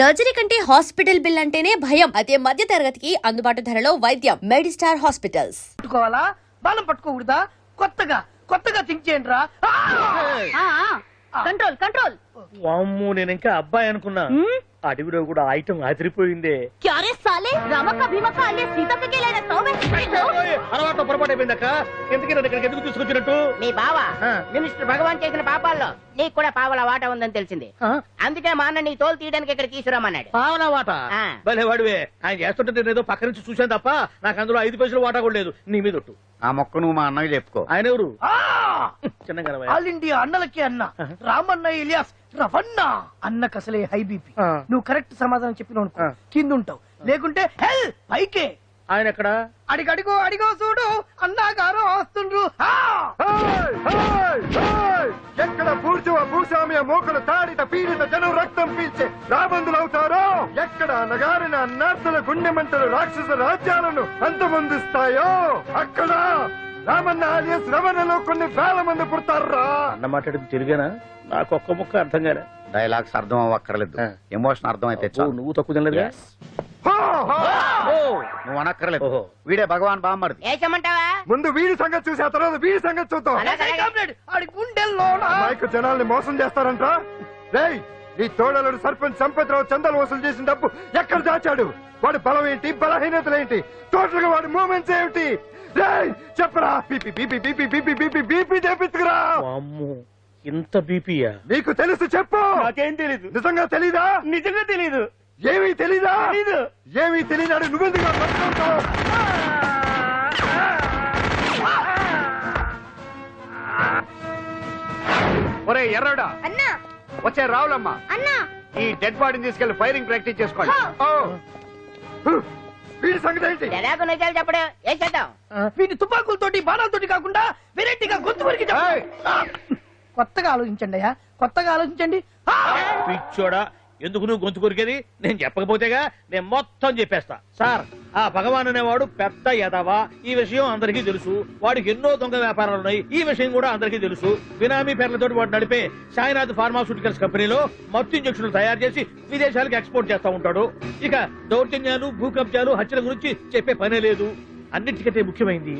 Surgery కంటే hospital bill అంటేనే భయం. అదే మధ్య తరగతికి అందుబాటు ధరలో వైద్యం. Medistar hospitals. పట్టుకోవాలా బాణం పట్టుకోకూడదా? కొత్తగా థింక్ చేయండి రా. Control control. వామ్మో, నేను ఇంకా అబ్బాయి అనుకున్నా. అడవిలో కూడా ఐటమ్ అదిరిపోయిందే. క్యారే సాలే రామక్క భీమక్క అల్లే సీతక్కకి లేనా సౌమే. అలవాటు పొరపాటు అయిపోయిందక్క. ఎందుకు నన్ను ఇక్కడికి ఎందుకు తీసుకొచ్చినట్టు? మీ బావ మినిస్టర్ భగవాన్ చేసిన పాపాల్లో నీకు కూడా పావల వాటా ఉందని తెలిసింది. అందుకే మా అన్న నీ తోలు తీయడానికి ఇక్కడ తీసుకురామన్నాడు. పావలా వాటా? భలే వాడివే. ఆయన చేస్తుంటే నేను ఏదో పక్క నుంచి చూశాను తప్ప నాకు అందులో 5 పైసలు వాటా కూడా లేదు. నీ మీద ఒట్టు. ఆ మొక్క నువ్వు మా అన్నకి చెప్పుకో. ఆయన ఎవరు? చిన్నగా ఆల్ ఇండియా అన్నలకి అన్న రామన్న ఇలియాస్ రవన్న. అన్నకు అసలే హై బీపీ. నువ్వు కరెక్ట్ సమాధానం చెప్పిన కింద ఉంటావు, లేకుంటే హెల్ పైకే. ఆయన ఎక్కడ? అడిగో చూడు అన్నగారు వస్తుండ్రు. ఎక్కడ భూస్వామ్య మోకలు తాడిత పీడిత జనం రక్తం పీల్చే రాబందులవుతారో, ఎక్కడ నగారిన నర్సుల గుండె మంటలు రాక్షస రాజ్యాలను అంతమొందిస్తాయో అక్కడ రామన్న ఆలియస్ రమణలో కొన్ని వేల మంది పుడతారా. అన్న మాట్లాడింది తిరిగానా? నాకు ఒక్క ముక్క అర్థం కాలే. డైలాగ్స్ అర్థం అవ్వక్కర్లేదు, ఎమోషన్ అర్థం అయితే నువ్వు తక్కువ తినలేదు. నువ్వు అనక్కర్లేదు. వీడే భగవాన్ బామ్మర్ది. ఏమంటావా? ముందు వీడి సంగతి చూసి ఆ తర్వాత వీడి సంగతి చూద్దాం. ఆడి గుండెల్లో మైకు జనాల్ని మోసం చేస్తారంట. రేయ్, నీ తోడలుడు సర్పంచ్ సంపత్రావు చందాలు వసూలు చేసిన డబ్బు ఎక్కడ దాచాడు? వాడి బలం ఏంటి, బలహీనతలేంటి, టోటల్ గా వాడి మూమెంట్స్ ఏమిటి? రేయ్ చెప్పరా. BP BP BP BP BP BP చేపిస్తురా. ఇంత బీపీయా? నీకు తెలుసు చెప్పు. నాకేం తెలీదు. నిజంగా తెలీదా? నిజంగా తెలీదు. ఏమీ తెలీదా? తెలీదు. ఏమీ తెలియనాడు నువ్వెందుకు పట్టుకుంటావు? ఒరే ఎర్రడా, అన్నా వచ్చే రావులమ్మా, అన్నా ఈ డెడ్ బాడీని తీసుకెళ్లి ఫైరింగ్ ప్రాక్టీస్ చేసుకోండి. వీడి సంగతి ఏంటి? ఎలాగో నిజాలు చెప్పడు. ఏం చేద్దాం? వీటి తుపాకులతోటి బాణాలతోటి కాకుండా వెరైటీగా గొంతు వరకు కొత్తగా ఆలోచించండి అయ్యా, కొత్తగా ఆలోచించండి. పిచ్చోడా, ఎందుకు నువ్వు గొంతు కొరికేది? నేను చెప్పకపోతేగా నేను మొత్తం చెప్పేస్తా. సార్, ఆ భగవాన్ అనేవాడు పెద్ద యదవా. ఈ విషయం అందరికీ తెలుసు. వాడికి ఎన్నో దొంగ వ్యాపారాలు ఉన్నాయి. ఈ విషయం కూడా అందరికీ తెలుసు. బినామీ పేర్లతో వాడు నడిపే సాయినాథ్ ఫార్మాస్యూటికల్స్ కంపెనీలో మత్తు ఇంజక్షన్లు తయారు చేసి విదేశాలకు ఎక్స్పోర్ట్ చేస్తా ఉంటాడు. ఇక దౌర్జన్యాలు, భూకబ్జాలు, హత్యల గురించి చెప్పే పనే లేదు. అన్నిటికంటే ముఖ్యమైంది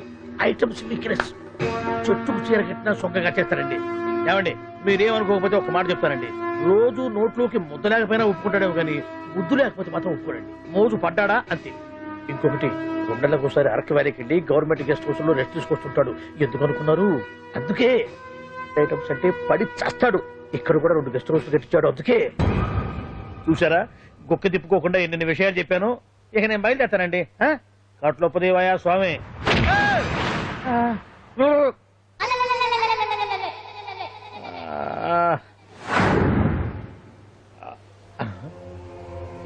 ఐటమ్స్ వీక్నెస్. చుట్టుకు చీర కట్టినా సొంగగా చేస్తారండి. ఏమండి, మీరేమనుకోకపోతే ఒక మాట చెప్తానండి. రోజు నోట్లోకి ముద్ద లేకపోయినా ఒప్పుకుంటాడేమో కానీ ముద్దు లేకపోతే మాత్రం ఒప్పుకోడండి. మోజు పడ్డాడా అంతే. ఇంకొకటి, 2 నెలలకు ఒకసారి అరకు వ్యాలీకి వెళ్ళి గవర్నమెంట్ గెస్ట్ హౌస్ లో రెస్ట్ తీసుకొస్తుంటాడు. ఎందుకు అనుకున్నారు? అందుకే. ఐటమ్స్ అంటే పడి చేస్తాడు. ఇక్కడ కూడా 2 గెస్ట్ హౌస్ కట్టించాడు. అందుకే. చూసారా, గుక్క తిప్పుకోకుండా ఎన్ని విషయాలు చెప్పాను. ఇక నేను బయలుదేరుతానండి. కట్లోపదేవాయా స్వామి.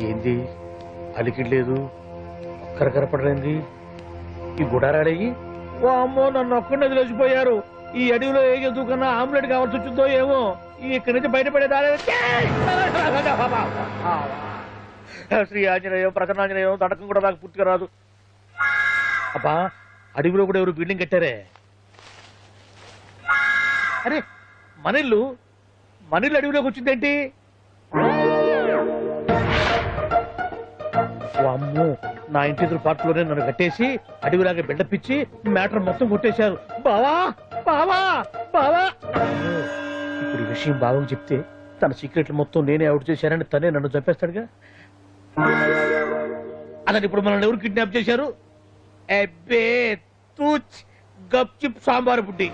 ఏంది అలికిడ్లేదు, కరకరపడలేంది ఈ గుడారాడయ్యి? ఓ అమ్మో, నన్ను ఒక్కడే వదిలేసిపోయారు. ఈ అడవిలో ఏ జంతువుకన్నా ఆమ్లెట్ కావాల్సి వచ్చిందో ఏమో. ఇక్కడి నుంచి బయటపడేదా? శ్రీ ఆంజనేయం, ప్రసన్నాంజనేయం, తడకం కూడా నాకు పూర్తిగా రాదు. అబ్బా, అడవిలో కూడా ఎవరు బిల్డింగ్ కట్టారే? అరే, మనిల్లు అడవిలోకి వచ్చిందేంటి? అమ్మో, నా ఇంటి ఎదురు పార్ట్లోనే నన్ను కట్టేసి అడవిలాగా బిడ్డపిచ్చి మ్యాటర్ మొత్తం కొట్టేశారు. బావా బావా బావా. ఇప్పుడు ఈ విషయం బావకు చెప్తే తన సీక్రెట్లు మొత్తం నేనే అవుట్ చేశానని తనే నన్ను చంపేస్తాడుగా. అతను ఇప్పుడు మనల్ని ఎవరు కిడ్నాప్ చేశారు? అబ్బే తూచ్ గప్ చిప్ సాంబార్ బుడ్డి.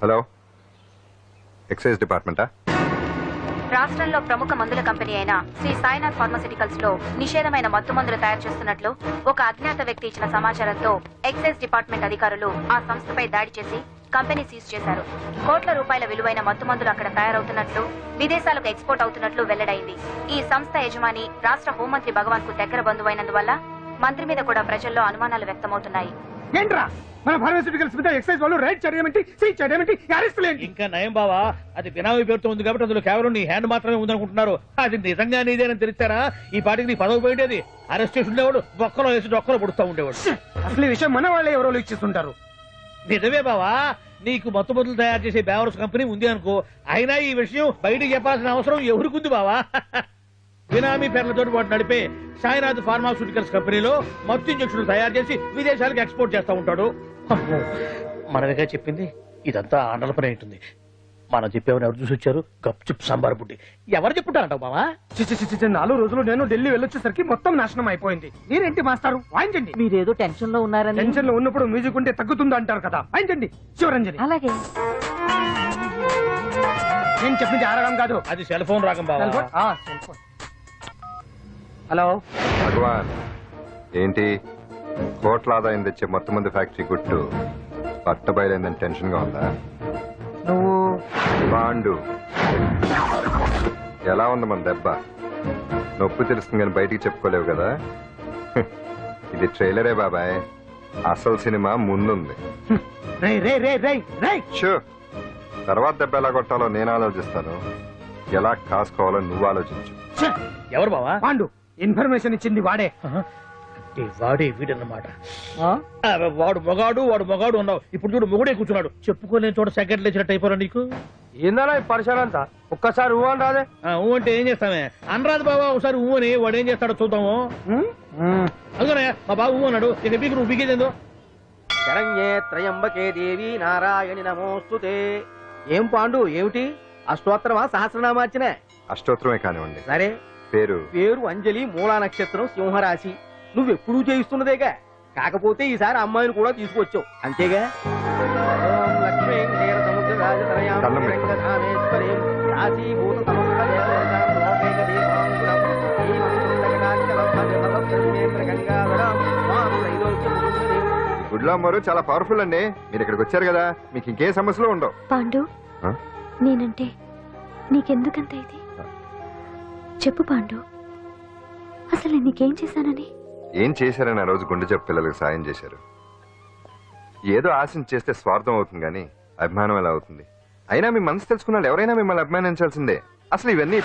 హలో, ఎక్సైజ్ డిపార్ట్మెంటా? రాష్ట్రంలో ప్రముఖ మందుల కంపెనీ అయిన శ్రీ సాయినాథ్ ఫార్మాస్యూటికల్స్ లో నిషేధమైన మత్తు మందులు తయారు చేస్తున్నట్లు ఒక అజ్ఞాత వ్యక్తి ఇచ్చిన సమాచారంతో ఎక్సైజ్ డిపార్ట్మెంట్ అధికారులు ఆ సంస్థపై దాడి చేసి కంపెనీ సీజ్ చేశారు. కోట్ల రూపాయల విలువైన మత్తు మందులు అక్కడ తయారవుతున్నట్లు, విదేశాలకు ఎక్స్పోర్ట్ అవుతున్నట్లు వెల్లడైంది. ఈ సంస్థ యజమాని రాష్ట్ర హోంమంత్రి భగవాన్ కు దగ్గర బంధువైనందువల్ల మంత్రి మీద కూడా ప్రజల్లో అనుమానాలు వ్యక్తమవుతున్నాయి. ఏంట్రా మన ఫార్మాస్యూటికల్స్ మీద ఎక్సైజ్ వాళ్ళు రైడ్ చేయడమేంటి, సీజ్ చేయడమేంటి, అరెస్ట్ లేంటి? ఇంకా నయం బావా, అది బినామీ పేరుతో ఉంది కాబట్టి అందులో కేవలం నీ హ్యాండ్ మాత్రమే ఉందనుకుంటున్నారు. అది నిజంగా నీదేనని తెలిస్తారా ఈ పాటికి నీ పదవి పోయేది. అరెస్ట్ చేసి ఉండేవాడు బొక్కలో వేసి డొక్కలో పుడుతూ ఉండేవాడు. అసలు ఈ విషయం మన వాళ్ళే ఎవరో ఇచ్చేస్తుంటారు. నిజమే బావా, నీకు మత్తుమందులు తయారు చేసే బేవర్స్ కంపెనీ ఉంది అనుకో, అయినా ఈ విషయం బయటికి చెప్పాల్సిన అవసరం ఎవరికుంది బావా? బినామీ పేర్లతో వాడు నడిపే సాయినాథ్ ఫార్మాస్యూటికల్స్ కంపెనీలో మత్తు ఇంజక్షన్లు తయారు చేసి విదేశాలకు ఎక్స్పోర్ట్ చేస్తా ఉంటాడు. అమ్మో, మనమేగా చెప్పింది, ఇదంతా ఆండల పని ఉంటుంది. మనం చెప్పేవని ఎవరు చూసి వచ్చారు? గప్చుప్ సాంబార్ బుడ్డి. ఎవరు చెప్పుంటారంటావు బావా? 4 రోజులు నేను ఢిల్లీ వెళ్ళొచ్చేసరికి మొత్తం నాశనం అయిపోయింది. మీరేంటి మాస్టారు, వాయించండి. మీరేదో టెన్షన్ లో ఉన్నారని. టెన్షన్ లో ఉన్నప్పుడు మ్యూజిక్ ఉంటే తగ్గుతుంది అంటారు కదా, వాయించండి శివరంజని. అలాగే. నేను చెప్పింది ఆరడం కాదు. అది సెల్ ఫోన్ రాగం బావా. Cell phone. హలో భగవాన్, ఏంటి కోట్ల ఆదాయం తెచ్చే మొత్తం మంది ఫ్యాక్టరీ గుట్టు పట్టబయలైందని టెన్షన్ గా ఉందా? నువ్వు పాండు, ఎలా ఉంది మన దెబ్బ? నొప్పి తెలుస్తుంది కానీ బయటికి చెప్పుకోలేవు కదా. ఇది ట్రైలరే బాబాయ్, అసలు సినిమా ముందుంది. రే రే రే రే రే షూ, తర్వాత దెబ్బ ఎలా కొట్టాలో నేను ఆలోచిస్తాను, ఎలా కాసుకోవాలో నువ్వు ఆలోచించు. ఎవరు బావా? పాండు, ఇన్ఫర్మేషన్ ఇచ్చింది వాడే. వాడే వీడన్నమాట. వాడు మొగాడు ఉన్నావు, ఇప్పుడు చూడు మొగుడే కూర్చున్నాడు. చెప్పుకోలేని చోట సెకండ్ లేచినట్టు అయిపోరా నీకు. ఏందన్నా పరిసరంతా ఒక్కసారి ఊ అని రాదే. ఊ అంటే ఏం చేస్తామే? అనరాదు బాబా, ఒకసారి ఊ అని వాడు ఏం చేస్తాడో చూద్దాము. అందుకనే మా బాబు ఊ అన్నాడు, ఇక బీకు నువ్వు బీకేదేందో. శరణ్యే త్రయంబకే దేవి నారాయణి నమోస్తుతే. ఏం పాండు, ఏమిటి అష్టోత్తరమా సహస్రనామార్చన? అష్టోత్తరమే కానివ్వండి. సరే, పేరు పేరు అంజలి, మూలా నక్షత్రం, సింహరాశి. నువ్వెప్పుడూ చేయిస్తున్నదేగా, కాకపోతే ఈసారి అమ్మాయిని కూడా తీసుకొచ్చావు అంతేగా. ఓం లక్ష్మీ క్షీర సముద్ర రాజతనయాం దండం పెట్టు. వెంకటధామేశ్వరీం రాశీభూత సమస్త దేవతాం లోకైక దీపాంకురం శ్రీమంతుడగడాచలం గంగాధరం మాం త్రైలోక్యముకుంజనీం. గుడ్లాంబరు చాలా పవర్ఫుల్ అండి. మీరు ఇక్కడికి వచ్చారు కదా, మీకు ఇంకే సమస్యలు ఉండవు. పాండు, ఆ? నేనంటే నీకెందుకంత ఇది? చెప్పు పాండు, అసలు నేను నీకేం చేశానని? ఏం చేశారని ఆ రోజు గుండె జబ్బు పిల్లలకు సాయం చేశారు. ఏదో ఆశించి చేస్తే స్వార్థం అవుతుంది కానీ అభిమానం ఎలా అవుతుంది? అయినా మీ మనసు తెలుసుకున్నాడు ఎవరైనా మిమ్మల్ని అభిమానించాల్సిందే. అసలు ఇవన్నీ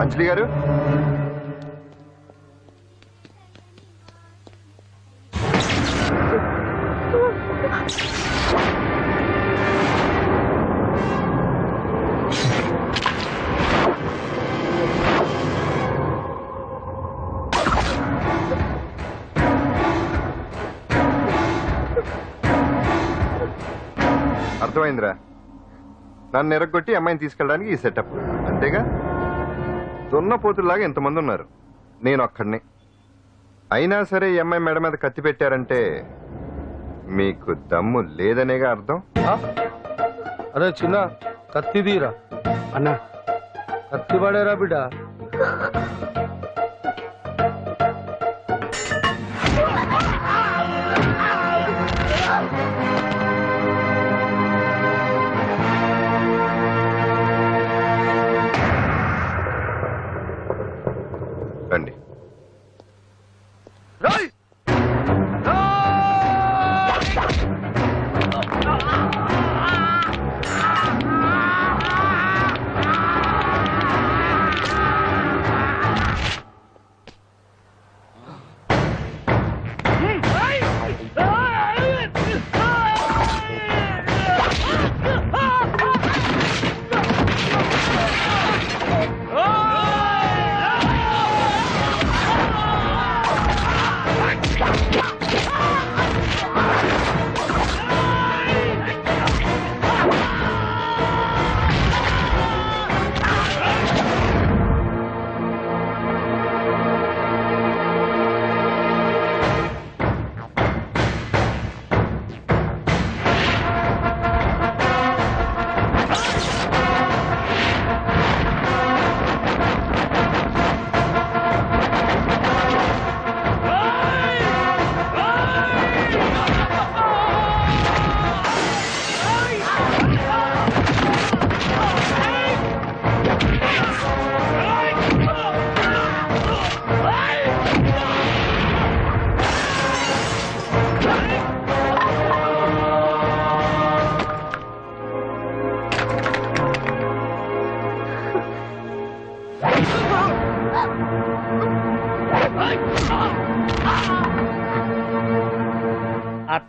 అంజలి గారు, అర్థమైందిరా? నన్ను ఎరగొట్టి అమ్మాయిని తీసుకెళ్ళడానికి ఈ సెటప్ అంతేగా? దున్నపోతుల్లాగా ఎంతమంది ఉన్నారు, నేను ఒక్కడిని. అయినా సరే ఈ అమ్మాయి మెడ మీద కత్తి పెట్టారంటే మీకు దమ్ము లేదనేగా అర్థం. అరే చిన్న కత్తి తీరా అన్నా, కత్తి పడేరా బిడ్డ. రండి.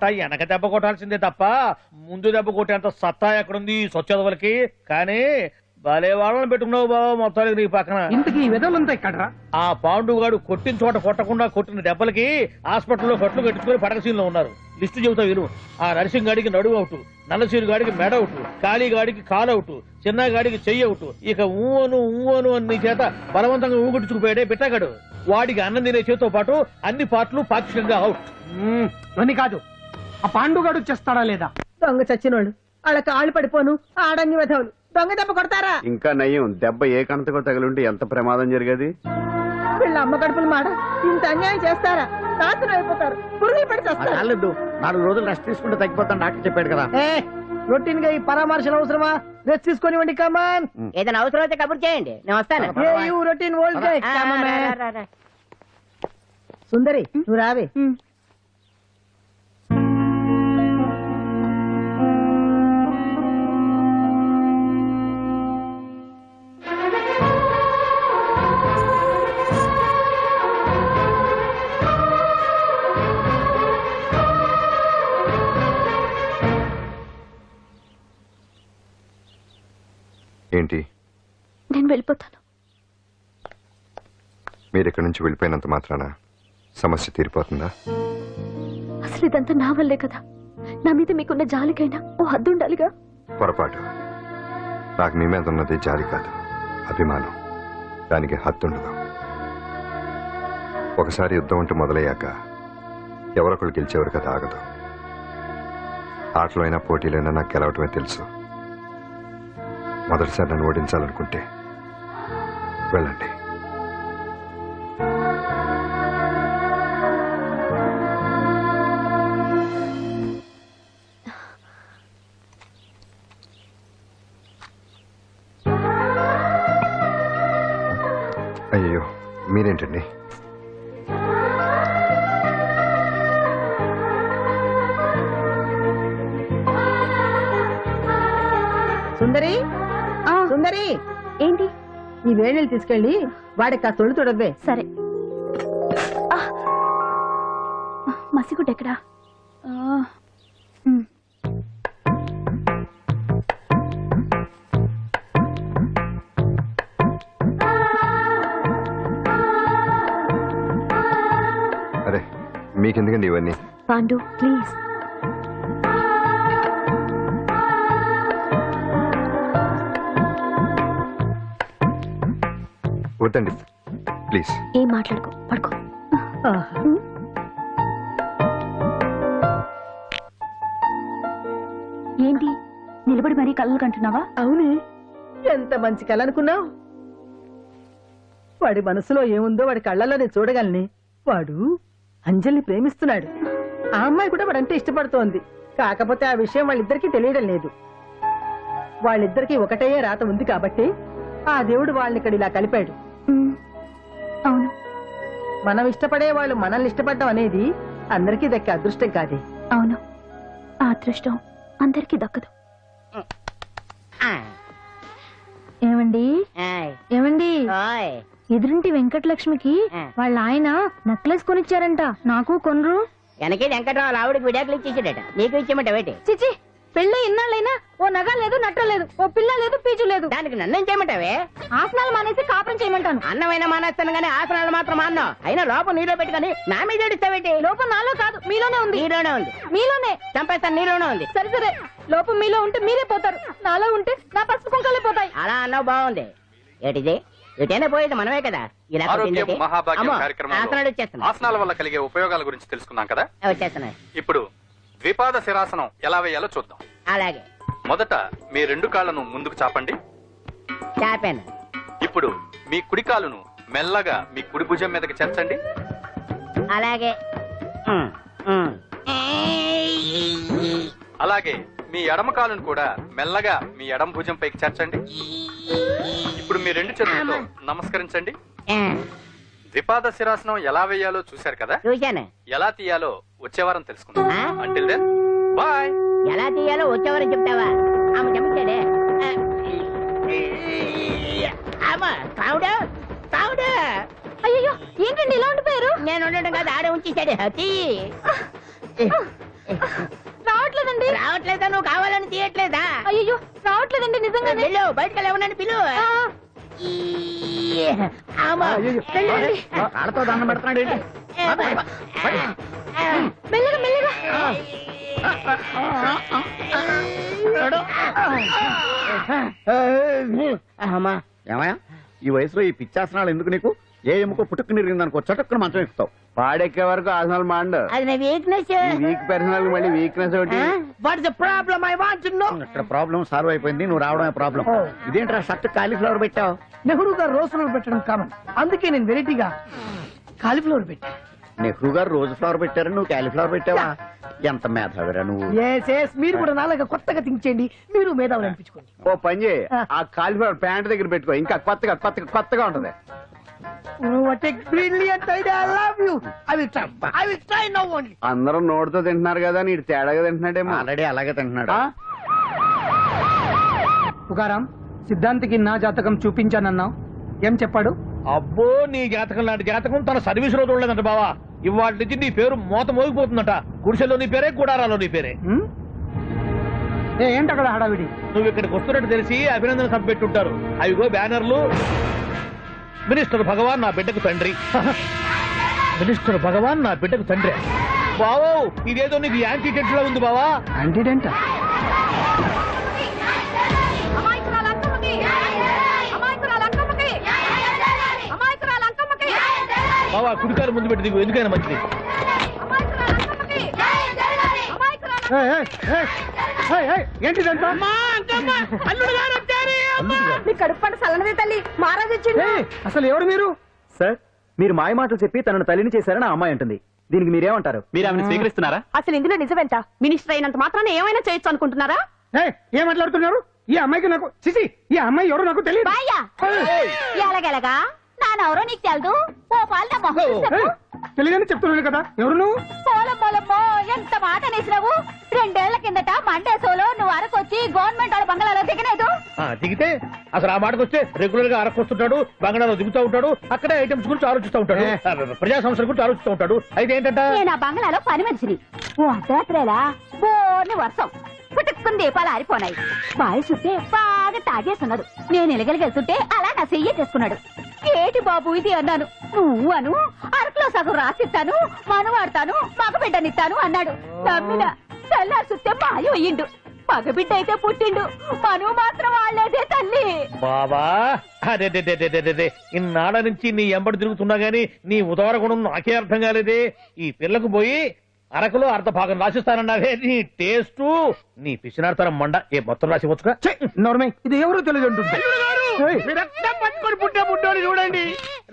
అట్ట వెనక దెబ్బ కొట్టాల్సిందే తప్ప ముందు దెబ్బ కొట్టేంత సత్తా ఎక్కడుంది సొచ్చదవలకి. కానీ భలే వాళ్ళని పెట్టుకున్నావు బాబా మొత్తానికి నీ పక్కన. ఇంతకీ ఈ విధంగా ఇక్కడ ఆ పాండుగాడు కొట్టిన చోట కొట్టకుండా కొట్టిన దెబ్బలకి హాస్పిటల్లో కట్లు కట్టించుకుని పడకసీన్లో ఉన్నారు. లిస్టు చెబుతా విను. ఆ నరసింగ్ గాడికి నడువు అవుట్, నల్లసీరు గాడికి మెడ అవుట్, కాళీ గాడికి కాలు అవుట్, చిన్న గాడికి చెయ్యి అవుట్. ఇక ఊను అని నీ చేత బలవంతంగా ఊగుడుచుకుపోయాడే పిట్టగాడు. వాడికి అన్నం తినే చేతితో పాటు అన్ని పార్ట్లు పాక్షికంగా అవుట్. అని కాదు, ఆ పాండుగాడు చేస్తాడా లేదా? దొంగ చచ్చినోళ్ళు వాళ్ళ కాళ్ళు పడిపోను ఆడన్ని విధవులు దొంగ దెబ్బ కొడతారా? ఇంకా నయ్యం, దెబ్బ ఏ కణతకో తగిలింటే ఎంత ప్రమాదం జరిగేది. వీళ్ళ అమ్మ కడుపులు మాట ఇంత అన్యాయం చేస్తారా? నాశనం అయిపోతారు, పురుగులు పడి చేస్తారు. 4 రోజులు రెస్ట్ తీసుకుంటే తగ్గిపోతాను డాక్టర్ చెప్పాడు కదా. రొటీన్ గా ఈ పరామర్శలు అవసరమా? రెస్ట్ తీసుకొని కమాన్. ఏదైనా అవసరం అయితే కబుర్ చేయండి, నేను వస్తాను. రొటీన్ సుందరి నువ్వు రావే. ఏంటి నేను వెళ్ళిపోతాను. మీరు ఇక్కడి నుంచి వెళ్ళిపోయినంత మాత్రాన సమస్య తీరిపోతుందా? అసలు ఇదంతా నా వల్లే కదా. నా మీద మీకున్న జాలికైనా ఓ హద్దు ఉండాలిగా. పొరపాటు. నాకు మీ మీద ఉన్నది జాలి కాదు, అభిమానం. దానికి హద్దుండదు. ఒకసారి యుద్ధం అంటూ మొదలయ్యాక ఎవరొకళ్ళు గెలిచేవారు కదా ఆగదు. ఆటలో అయినా పోటీలైనా నాకు గెలవటమే తెలుసు. మొదటిసారి నన్ను ఓడించాలనుకుంటే వెళ్ళండి. అయ్యో మీరేంటండి? సుందరి సుందరి, ఏంటి? ఈ వేణీలు తీసుకెళ్ళి వాడికి ఆ తొలి తొడవే. సరే. మసిగుడ్డ ఎక్కడా? అరే మీకెందుకండి ఇవన్నీ? పాండు ప్లీజ్. వద్దండి ప్లీజ్. ఏం మాట్లాడుకో, పడుకో. ఏంటి నిలబడి మరీ కళ్ళు కంటున్నావా? అవునే, ఎంత మంచి కళ అనుకున్నావు. వాడి మనసులో ఏముందో వాడి కళ్ళల్లో నేను చూడగలని. వాడు అంజలిని ప్రేమిస్తున్నాడు. ఆ అమ్మాయి కూడా వాడంటే ఇష్టపడుతోంది. కాకపోతే ఆ విషయం వాళ్ళిద్దరికీ తెలియడం లేదు. వాళ్ళిద్దరికీ ఒకటే రాత ఉంది కాబట్టి ఆ దేవుడు వాళ్ళని ఇక్కడ ఇలా కలిపాడు. అవును, మనం ఇష్టపడే వాళ్ళు మనల్ని ఇష్టపడడం అనేది అందరికీ దక్కే అదృష్టం కాదే. అవును, ఆ అదృష్టం అందరికీ దక్కదు. ఏమండి ఏమండి, ఎదురింటి వెంకటలక్ష్మికి వాళ్ళ ఆయన నెక్లెస్ కొనిచ్చారంట. నాకు కొనరు. వెనకే వెంకటరావు ఆవిడకి విడాకులు ఇచ్చేసాడట, నీకు ఇచ్చేమంట వేటి? చిచి, పెళ్ళి ఇన్నాళ్ళైనా ఓ నగ లేదు, నట్ట లేదు, ఓ పిల్ల లేదు, పీచు లేదు. దానికి నన్నేం చేయమంటావే? ఆసనాలు మానేసి కాపురం చేయమంటాను. అన్నమైనా మానేస్తాను గానీ ఆసనాలు మాత్రం మాన్నా. అయినా లోపం నీలో పెట్టుకొని నా మీద ఏడుస్తావేటి? లోపం నాలో కాదు, మీలోనే ఉంది. నీలోనే ఉంది. మీలోనే చంపేస్తాను, నీలోనే ఉంది. సరే సరే, లోపం మీలో ఉంటే మీరే పోతారు, నాలో ఉంటే నా పసుపు కుంకాలే పోతాయి. అలా అన్నావు, బాగుంది. ఏటిది? ఎటైనా పోయేది మనమే కదా. ఇలా ఆరోగ్యం మహాభాగ్యం అమ్మో, కార్యక్రమంలో ఆసనాలు వచ్చేస్తున్నాయి. ఆసనాల వల్ల కలిగే ఉపయోగాల గురించి తెలుసుకున్నాం కదా. వచ్చేస్తున్నాయి. ఇప్పుడు ద్విపాద శిరాసనం ఎలా వేయాలో చూద్దాం. అలాగే మొదట మీ 2 కాళ్లను ముందుకు చాపండి. చాపాను. ఇప్పుడు మీ కుడి కాలును మెల్లగా మీ కుడి భుజం మీదకి చేర్చండి. అలాగే అలాగే మీ ఎడమ కాలును కూడా మెల్లగా మీ ఎడమ భుజం పైకి చేర్చండి. ఇప్పుడు మీ 2 చేతులతో నమస్కరించండి. ద్విపాద శిరాసనం ఎలా వేయాలో చూశారు కదా. చూశాను. ఎలా తీయాలో వచ్చే వారం తెలుసుకుందాం. Until then bye. ఎలా తీయాలో వచ్చేవారు చెప్తావా? ఆమె చెప్తాడే. కావుడు అయ్యో, ఏంటండి ఇలా ఉండిపోయారు? నేను ఉండడం కాదు, ఆడే ఉంచేసాడు. రావట్లేదండి. రావట్లేదా? నువ్వు కావాలని తీయట్లేదా? అయ్యో రావట్లేదండి నిజంగానే. వెళ్ళు, బయటకు వెళ్ళవనని పిలు. ఆ, ఆడతో దండం పెడుతున్నాడు ఏంటి? మెల్లగా మెల్లగా. అమ్మా, ఏమయ్యా ఈ వయసులో ఈ పిచ్చాసనాలు ఎందుకు నీకు? ఏ ఎముకో పుట్టుకుని ఇరిగిందనుకో చటుక్కున మంచం ఎక్కుతావు. పాడెక్కే వరకు ఆసనాలు మాండు. అది నా వీక్నెస్. వీక్ పర్సనల్ మళ్ళీ వీక్నెస్ ఒకటి. What the problem? I want to know. ఇక్కడ ప్రాబ్లం సాల్వ్ అయిపోయింది, నువ్వు రావడమే ప్రాబ్లం. ఇదేంట్రా షర్ట్ కాలీఫ్లవర్ పెట్టావు? నెహ్రూ గారు రోజ్ ఫ్లవర్ పెట్టడం కామన్, అందుకే నేను వెరైటీగా కాలీఫ్లవర్ పెట్టా. నెహ్రూ గారు రోజు ఫ్లవర్ పెట్టారు, నువ్వు కాలీఫ్లవర్ పెట్టావా? ఎంత మేధావిరా నువ్వు. మీరు కూడా నాలుగా కొత్తగా థింక్ చేయండి, మీరు మేధావులు అనిపించుకోండి. ఓ పని చేయి, ఆ కాలీఫ్లవర్ ప్యాంట్ దగ్గర పెట్టుకో, ఇంకా కొత్తగా ఉంటది. What a brilliant idea! I love you. I will try now only. అందరూ నోటితో తింటున్నారు కదా, నీడు తేడాగా తింటున్నాడేమో. ఆల్రెడీ అలాగే తింటున్నాడు. పుకారాం, సిద్ధాంతికి నా జాతకం చూపించానన్నావు, ఏం చెప్పాడు? అబ్బో, నీ జాతకం లాంటి జాతకం తన సర్వీస్ లో చూడలేదంట బావా. ఇవాళ నుంచి నీ పేరు మోత మోగిపోతుందట. గుడిసెలో నీ పేరే, గుడారాలో నీ పేరే. ఏంటి అక్కడ హడావిడి? నువ్వు ఇక్కడికి వస్తున్నట్టు తెలిసి అభినందన సభ పెట్టుంటారు. అవిగో బ్యానర్లు. మినిస్టర్ భగవాన్ నా బిడ్డకు తండ్రి. మినిస్టర్ భగవాన్ నా బిడ్డకు తండ్రి. బావో, ఇదేదో నీకు యాంటీటెంట్ లో ఉంది బావా. యాంటీడెంట్? బావా, కుడికారు ముందు పెట్టి దిగు, ఎందుకైనా మంచిది. ఏంటిదంట? నీ కడుపు పంట సల్లనదే తల్లి, మహారాజు వచ్చిండు. అసలు ఎవరు మీరు? సార్, మీరు మాయ మాటలు చెప్పి తనను తల్లిని చేశారని ఆ అమ్మాయి అంటుంది. దీనికి మీరేమంటారు? మీరు ఆమెను స్వీకరిస్తున్నారా? అసలు ఇందులో నిజమేంట? మినిస్టర్ అయినంత మాత్రాన ఏమైనా చేయొచ్చు అనుకుంటున్నారా? ఏం మాట్లాడుతున్నారు? ఈ అమ్మాయికి నాకు చిసి, ఈ అమ్మాయి ఎవరు నాకు తెలియదు. బాయ్యా ఎలాగెలగా నానెవరో నీకు తెలదు. ఓ పాలన మొహం చెప్పు. తెలియదని చెప్తున్నాను కదా, ఎవరు నువ్వు? పోలమ్మో ఎంత మాట నేసినావు. 2 ఏళ్ల కిందట మండే సోలో నువ్వు అరకొచ్చి గవర్నమెంట్ వాళ్ళ బంగాళాలో దిగలేదు. దిగితే అసలు ఆ మాటకు వస్తే రెగ్యులర్ గా అరకొస్తుంటాడు, బంగాళాలో దిగుతూ ఉంటాడు, అక్కడే ఐటమ్స్ గురించి ఆలోచిస్తూ ఉంటాడు, ప్రజా సమస్యల గురించి ఆలోచిస్తూ ఉంటాడు. అయితే ఏంటంట, నేను ఆ బంగాళాలో పని మనిషిని. ఓ అర్ధరాత్రేలా బోర్ని వర్షం పుట్టుకుని దీపాలు ఆరిపోనాయి. బాయి చుట్టే బాగా తాగేస్తున్నాడు. నేను ఎలగలిగెళ్తుంటే అలా నా చెయ్యి చేసుకున్నాడు. ఏటి బాబు ఇది అన్నాను. నువ్వు అను, అరకులో సగం రాసిస్తాను, మనవాడతాను, మగబిడ్డనిస్తాను అన్నాడు. నమ్మిన తెల్లారి చుట్టే మాయ అయ్యిండు. మగబిడ్డ అయితే పుట్టిండు, మనువు మాత్రం వాళ్ళేదే తల్లి. బాబా అదే ఇన్నాళ్ళ నుంచి నీ ఎంబడి తిరుగుతున్నా గానీ నీ ఉదార గుణం నాకే అర్థం కాలేదే. ఈ పిల్లకు పోయి అరకులో అర్ధ భాగం రాసిస్తానన్నావే, నీ టేస్టు నీ పిచ్చినాడతనం మండ. ఏ మొత్తం రాసి వచ్చుగా. నోర్మే, ఇది ఎవరు తెలియదు అంటుంది. రక్తం పట్టుకొని పుట్టే పుట్టోని చూడండి.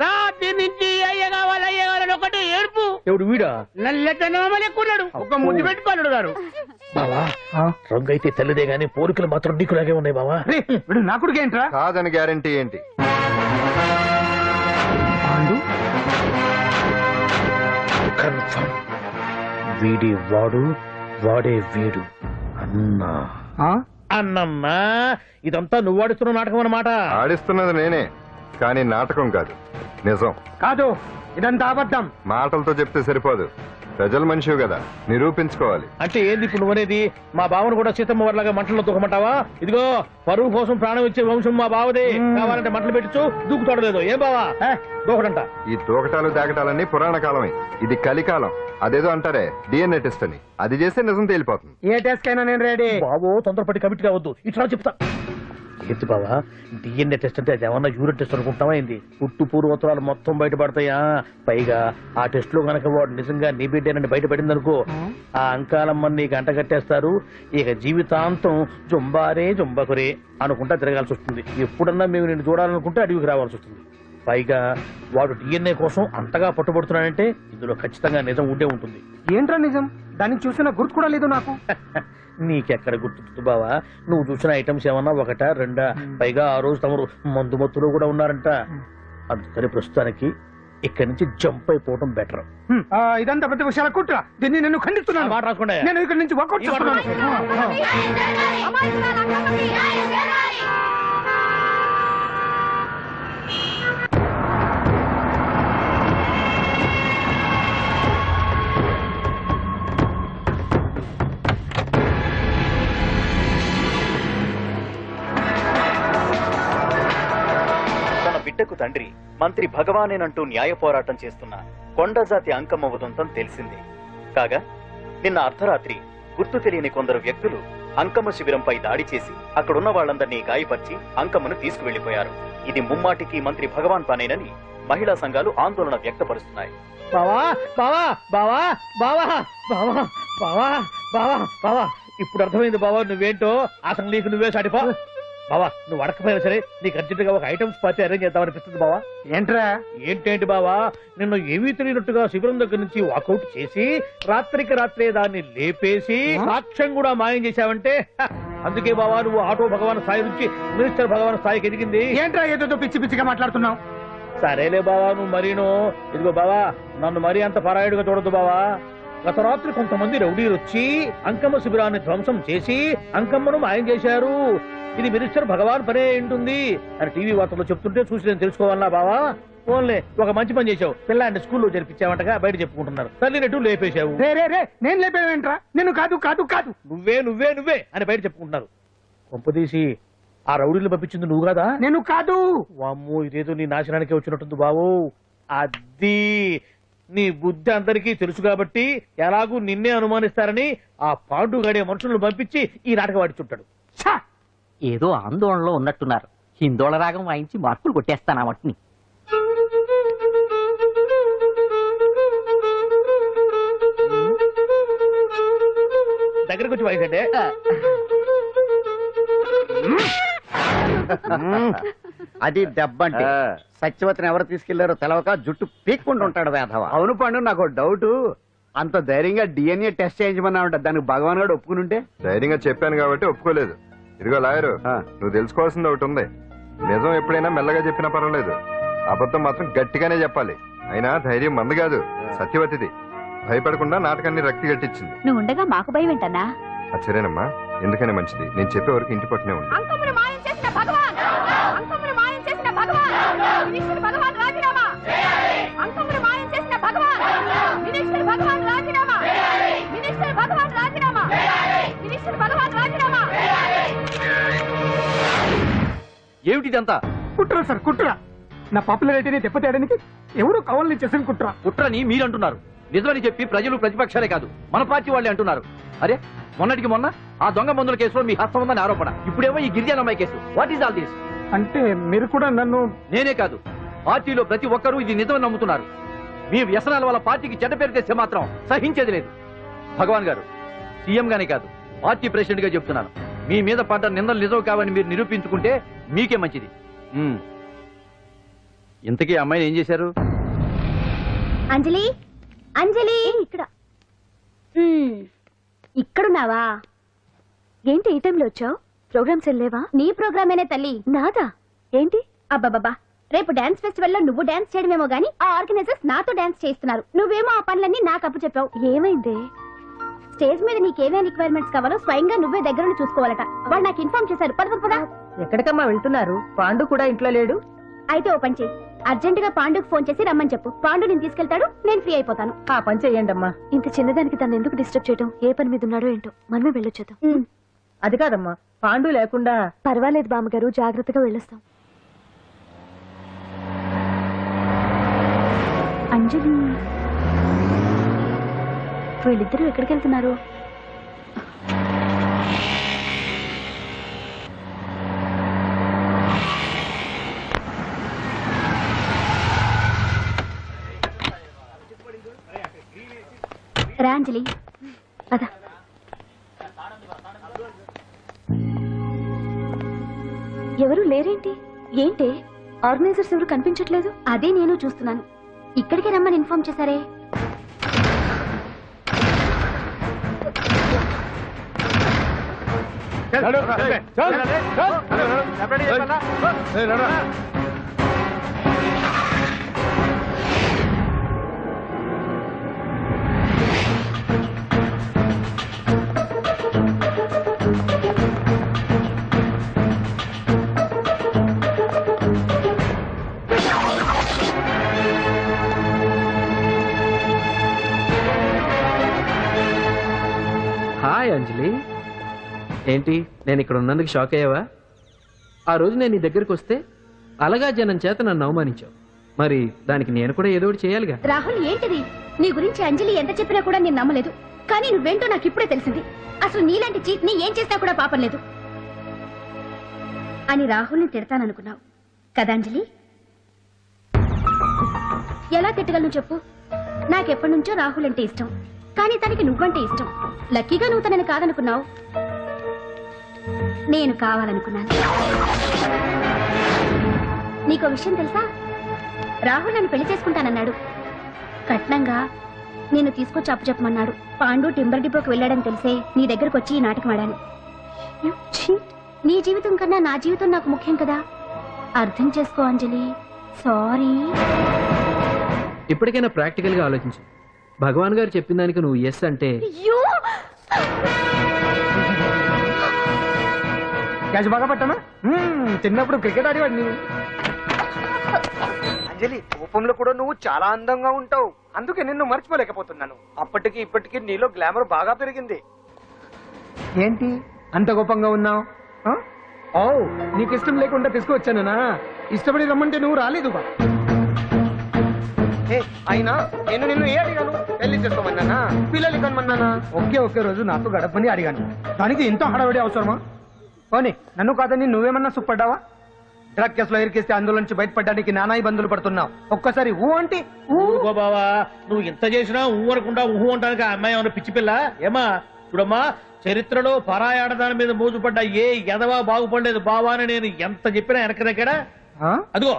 రాత్రి నుంచి అయ్య కావాలని ఒకటి ఏడుపు. ఎవడు వీడా? నల్లెట్టనమని ఎక్కున్నాడు. ఒక ముద్దు పెట్టుకోలేడు గారు. బావా, రంగు అయితే తెల్లదే గానీ పోలికలు మాత్రం నీకులాగే ఉన్నాయి బావా. వీడు నా కొడుకు ఏంట్రా? కాదని గ్యారంటీ ఏంటి? కన్ఫర్మ్. వీడి వాడు, వాడే వీడు. అన్నా అన్నమ్మా, ఇదంతా నువ్వు ఆడుతున్న నాటకం అన్నమాట. ఆడిస్తున్నది నేనే, కానీ నాటకం కాదు, నిజం. కాదు, ఇదంతా అబద్ధం. మాటలతో చెప్తే సరిపోదు, ప్రజల మనిషివి కదా, నిరూపించుకోవాలి. అంటే ఏంది ఇప్పుడు నువ్వనేది? మా బావను కూడా సీతమ్మ వారిలాగా మంటల్లో దూకమంటావా? ఇదిగో పరువు కోసం ప్రాణం ఇచ్చే వంశం మా బావదే. కావాలంటే మంటలు పెట్టచ్చు, దూకుతాడలేదు. ఏం బావా దూకడంట? ఈ దూకటాలు దాకటాలన్నీ పురాణ కాలమే, ఇది కలికాలం. అదేదో అంటారే డిఎన్ఏ టెస్ట్ అని, అది చేస్తే నిజం తేలిపోతుంది. ఏ టెస్ట్ కైనా నేను రెడీ. బాబో, తొందరపడి కమిట్ కావద్దు, ఇట్లా చెప్తా. ఏంటి బావా, డిఎన్ఏ టెస్ట్ అంటే అది ఏమన్నా యూరిన్ టెస్ట్ అనుకుంటావా ఏంది? పుట్టు పూర్వోత్తరాలు మొత్తం బయటపడతాయా? పైగా ఆ టెస్ట్ లో గనక వాడు నిజంగా నీ బిడ్డేనని బయటపడింది అనుకో, ఆ అంకాలమ్మని నీకు అంట కట్టేస్తారు. ఇక జీవితాంతం జుంబారే జుంబకురే అనుకుంటా తిరగాల్సి వస్తుంది. ఎప్పుడన్నా మేము నిన్ను చూడాలనుకుంటే అడవికి రావాల్సి వస్తుంది. పైగా వాడు డిఎన్ఏ కోసం అంతగా పట్టుబడుతున్నాడంటే ఇందులో ఖచ్చితంగా నిజం ఉండే ఉంటుంది. ఏంట్రా నిజం? దాన్ని చూసిన గుర్తు కూడా లేదు నాకు. నీకెక్కడ గుర్తుంది బావా? నువ్వు చూసిన ఐటమ్స్ ఏమన్నా ఒకటా రెండా? పైగా ఆ రోజు తమరు మందు మత్తులో కూడా ఉన్నారంట. అందుకని ప్రస్తుతానికి ఇక్కడి నుంచి జంప్ అయిపోవడం బెటర్. ఇదంతా పెద్ద విషయాల కుట్ర, దీన్ని నేను ఖండిస్తున్నాను. మాట రాసుకోండి. నేను ఇక్కడి నుంచి వర్కౌట్ చేస్తున్నాను. తండ్రి మంత్రి భగవానేనంటూ న్యాయ పోరాటం చేస్తున్న కొండజాతి అంకమ్మ ఉదంతం తెలిసిందే. కాగా నిన్న అర్ధరాత్రి గుర్తు తెలియని కొందరు వ్యక్తులు అంకమ్మ శిబిరంపై దాడి చేసి అక్కడున్న వాళ్ళందరినీ గాయపరిచి అంకమ్మను తీసుకువెళ్లిపోయారు. ఇది ముమ్మాటికి మంత్రి భగవాన్ పనేనని మహిళా సంఘాలు ఆందోళన వ్యక్తపరుస్తున్నాయి. బావా బావా బావా బావా బావా బావా బావా బావా ఇప్పుడు అర్థమైంది బావా నువ్వేంటో. అసలు నీకు నువ్వే సాటిపా. బావా నువ్వు అడకపోయినా సరే నీకు అర్జెంట్ గా ఒక ఐటమ్స్ పార్టీ అరేంజ్ చేద్దామనిపిస్తుంది బావా. ఏంట్రా? ఏంటేంటి బావా, నిన్ను ఏమీ తెలియనట్టుగా శిబిరం దగ్గర నుంచి వాకౌట్ చేసి రాత్రికి రాత్రే దాన్ని లేపేసి సాక్ష్యం కూడా మాయం చేశావంటే అందుకే బావా నువ్వు ఆటో భగవాన్ స్థాయి నుంచి మినిస్టర్ భగవాన్ స్థాయికి ఎదిగింది. ఏంట్రా ఏదో పిచ్చి పిచ్చిగా మాట్లాడుతున్నావు? సరేలే బావా నువ్వు మరీను. ఇదిగో బావా నన్ను మరీ అంత పరాయుడుగా చూడద్దు బావా. గత రాత్రి కొంతమంది రౌడీలు వచ్చి అంకమ్మ శిబిరాన్ని ధ్వంసం చేసి అంకమ్మను మాయం చేశారు. ఇది మినిస్టర్ భగవాన్ పనే ఉంటుంది అని టీవీ వార్తల్లో చెప్తుంటే చూసి నేను తెలుసుకోవాలా బావా. ఓన్లే ఒక మంచి పని చేశావు, పిల్లాన్ని స్కూల్లో జరిపించావంటగా బయట చెప్పుకుంటున్నారు. తల్లినట్టు లేపేశావు. నేను లేపేవేంట్రా? నేను కాదు కాదు కాదు నువ్వే నువ్వే నువ్వే అని బయట చెప్పుకుంటున్నారు. కొంపదీసి ఆ రౌడీలు పంపించింది నువ్వు కదా? నేను కాదు. వామ్మో ఇదేదో నీ నాశనానికే వచ్చినట్టుంది బావు. అది నీ బుద్ధి అందరికీ తెలుసు కాబట్టి ఎలాగూ నిన్నే అనుమానిస్తారని ఆ పాండు గడే మనుషులను పంపించి ఈ నాటకం ఆడిచుంటాడు. ఏదో ఆందోళనలో ఉన్నట్టున్నారు. హిందోళ రాగం వాయించి మార్కులు కొట్టేస్తాను ఆ మట్టిని. దగ్గరకు వచ్చి వాయించండి. అది దెబ్బంటే సత్యవతిని ఎవరు తీసుకెళ్లారో తెలవక జుట్టు పీక్కుంటుంటాడు వేధవ. అవును పండు, నాకు డౌట్. అంత ధైర్యంగా డిఎన్ఏ టెస్ట్ చేయించమన్నా ఉంటా, దానికి భగవాన్ గారు ఒప్పుకుని ఉంటే. ధైర్యంగా చెప్పాను కాబట్టి ఒప్పుకోలేదు. ఇదిగో లాయరు, నువ్వు తెలుసుకోవాల్సింది ఒకటి ఉంది. నిజం ఎప్పుడైనా మెల్లగా చెప్పినా పర్వాలేదు, అబద్ధం మాత్రం గట్టిగానే చెప్పాలి. అయినా ధైర్యం మంది కాదు, సత్యవతిది. భయపడకుండా నాటకాన్ని రక్తి గట్టించింది. నువ్వు ఉండగా మాకు భయం ఏంటన్నా? సరేనమ్మా, ఎందుకనే మంచిది. నేను చెప్పే వరకు ఇంటి పట్టునే ఉంది. అంకమ్మని మాయం చేసిన భగవాన్! అంకమ్మని మాయం చేసిన భగవాన్! మినిస్టర్ భగవాన్ రాజీనామా! అంకమ్మని మాయం చేసిన భగవాన్! మినిస్టర్ భగవాన్ రాజీనామా! మినిస్టర్ భగవాన్ రాజీనామా! మినిస్టర్ భగవాన్ రాజీనామా! ఏమిటిదంతా? కుట్రా సార్, కుట్రా. నా పాపులారిటీని దెబ్బతేయడానికి ఎవరు కావాలని చేసిన కుట్రా. కుట్రని మీరంటున్నారు, నిజమని చెప్పి ప్రజలు ప్రతిపక్షాలే కాదు మన పార్టీ వాళ్ళే అంటున్నారు. అరే మొన్నటికి మొన్న ఆ దొంగ మందుల కేసులో మీ హస్తం ఉందని ఆరోపణ, ఇప్పుడేమో ఈ గిరిజన అమ్మాయి case. What is all this? అంటే మీరు కూడా నన్ను... నేనే కాదు, పార్టీలో ప్రతి ఒక్కరూ ఇది నిజమని నమ్ముతున్నారు. మీ వ్యసనాల వల్ల పార్టీకి చెడ్డ పేరు తెస్తే మాత్రం సహించేది లేదు. భగవాన్ గారు, సీఎం గానే కాదు పార్టీ ప్రెసిడెంట్ గా చెప్తున్నాను, మీ మీద పడ్డ నిందలు నిజం కావని మీరు నిరూపించుకుంటే మీకే మంచిది. ఇంతకీ అమ్మాయిని ఏం చేశారు? అంజలి, అంజలి, ఇక్కడ ఇక్కడున్నావా? ఏంటి ఈ టైంలో వచ్చావు? ప్రోగ్రామ్స్ వెళ్ళేవా? నీ ప్రోగ్రామేనే తల్లి. నాదా? ఏంటి? అబ్బాబాబా, రేపు డాన్స్ ఫెస్టివల్ లో నువ్వు డాన్స్ చేయడమేమో గానీ ఆ ఆర్గనైజర్స్ నాతో డాన్స్ చేస్తున్నారు. నువ్వేమో ఆ పనులన్నీ నాకు అప్పు చెప్పావు. ఏమైంది? స్టేజ్ మీద నీకేమేం రిక్వైర్మెంట్స్ కావాలో స్వయంగా నువ్వే దగ్గర చూసుకోవాలట. వాళ్ళు నాకు ఇన్ఫార్మ్ చేశారు. పద. ఎక్కడికమ్మా వెళ్తున్నారు? పాండు కూడా ఇంట్లో లేడు. అయితే ఓ పని చేయి, అర్జెంట్ గా పాండుకు ఫోన్ చేసి రమ్మని చెప్పు. పాండు నేను తీసుకెళ్తాడు, నేను ఫ్రీ అయిపోతాను. ఆ పని చెయ్యండి అమ్మా. ఇంత చిన్నదానికి తను ఎందుకు డిస్టర్బ్ చేయడం? ఏ పని మీద ఉన్నాడో ఏంటో, మనమే వెళ్ళొచ్చేద్దాం. అది కాదమ్మా, పాండు లేకుండా... పర్వాలేదు బామ్మగారు, జాగ్రత్తగా వెళ్ళొస్తాం. అంజలి, వీళ్ళిద్దరూ ఎక్కడికి వెళ్తున్నారు? రా అంజలి, పద. ఎవరు లేరేంటి? ఏంటి ఆర్గనైజర్స్ ఎవరు కనిపించట్లేదు? అదే నేను చూస్తున్నాను. ఇక్కడికి రమ్మని ఇన్ఫార్మ్ చేశారే. హాయ్ అంజలి, ఏంటి నేను ఇక్కడ ఉన్నందుకు షాక్ అయ్యావా? ఆ రోజు నేను నీ దగ్గరికి వస్తే అలగా జనం చేత నన్ను అవమానించావు. మరి దానికి నేను కూడా ఏదో ఒకటి చేయాలిగా. రాహుల్ ఏంటిది? నీ గురించి అంజలి ఎంత చెప్పినా కూడా నేను నమ్మలేదు. కానీ నువ్వేంటో నాకు ఇప్పుడే తెలిసింది. అసలు నీలాంటి చీట్ ని ఏం చేసినా కూడా పాపం లేదు అని రాహుల్ని తిడతాననుకున్నావు కదా అంజలి? ఎలా తిట్టగలను చెప్పు? నాకెప్పటి నుంచో రాహుల్ అంటే ఇష్టం, కానీ తనకి నువ్వంటే ఇష్టం. లక్కీగా నువ్వు తనని కాదనుకున్నావు, నేను కావాలనుకున్నాను. నీకో విషయం తెలుసా? రాహుల్ నన్ను పెళ్లి చేసుకుంటానన్నాడు. కట్నంగా నేను తీసుకొచ్చి అప్పు చెప్పమన్నాడు. పాండు టింబర్ డిపోకి వెళ్ళాడని తెలిసే నీ దగ్గరకు వచ్చి ఈ నాటకం ఆడాను. నీ జీవితం కన్నా నా జీవితం నాకు ముఖ్యం కదా, అర్థం చేసుకో అంజలి. సారీ. ఇప్పటికైనా ప్రాక్టికల్ గా ఆలోచించు. భగవాన్ గారు చెప్పిన దానికి నువ్వు ఎస్ అంటే క్యాచ్ బాగా పట్టానా? చిన్నప్పుడు క్రికెట్ ఆడేవాడు నీవు. అంజలి, కోపంలో కూడా నువ్వు చాలా అందంగా ఉంటావు. అందుకే నిన్ను మర్చిపోలేకపోతున్నాను. అప్పటికి ఇప్పటికి నీలో గ్లామర్ బాగా పెరిగింది. ఏంటి అంత కోపంగా ఉన్నావు? ఓ, నీకు ఇష్టం లేకుండా తీసుకువచ్చానా? ఇష్టపడి రమ్మంటే నువ్వు రాలేదు. అయినా నేను నిన్ను ఏ అడిగాను? పెళ్లి చేసుకోమన్నానా, పిల్లలు కనమన్నానా? ఒకే రోజు నాతో గడపని అడిగాను. దానికి ఇంత హడావిడి అవసరమా? పోనీ నన్ను కాదని నువ్వేమన్నా సుప్పడ్డావా? డ్రగ్ కేసులో ఇరికిస్తే అందులో నుంచి బయటపడడానికి నానా ఇబ్బందులు పడుతున్నావు. ఒక్కసారి ఊ అంటే ఊరుకో బావా. నువ్వు ఇంత చేసినా ఊ అనకుండా ఊహు అంటానికి ఆ అమ్మాయి ఏమన్నా పిచ్చి పిల్ల ఏమా? చూడమ్మా, చరిత్రలో పరాయాడదాని మీద మోజుపడ్డ ఏ ఎదవా బాగుపడలేదు బావా అని నేను ఎంత చెప్పినా వెనక దగ్గర. అదిగో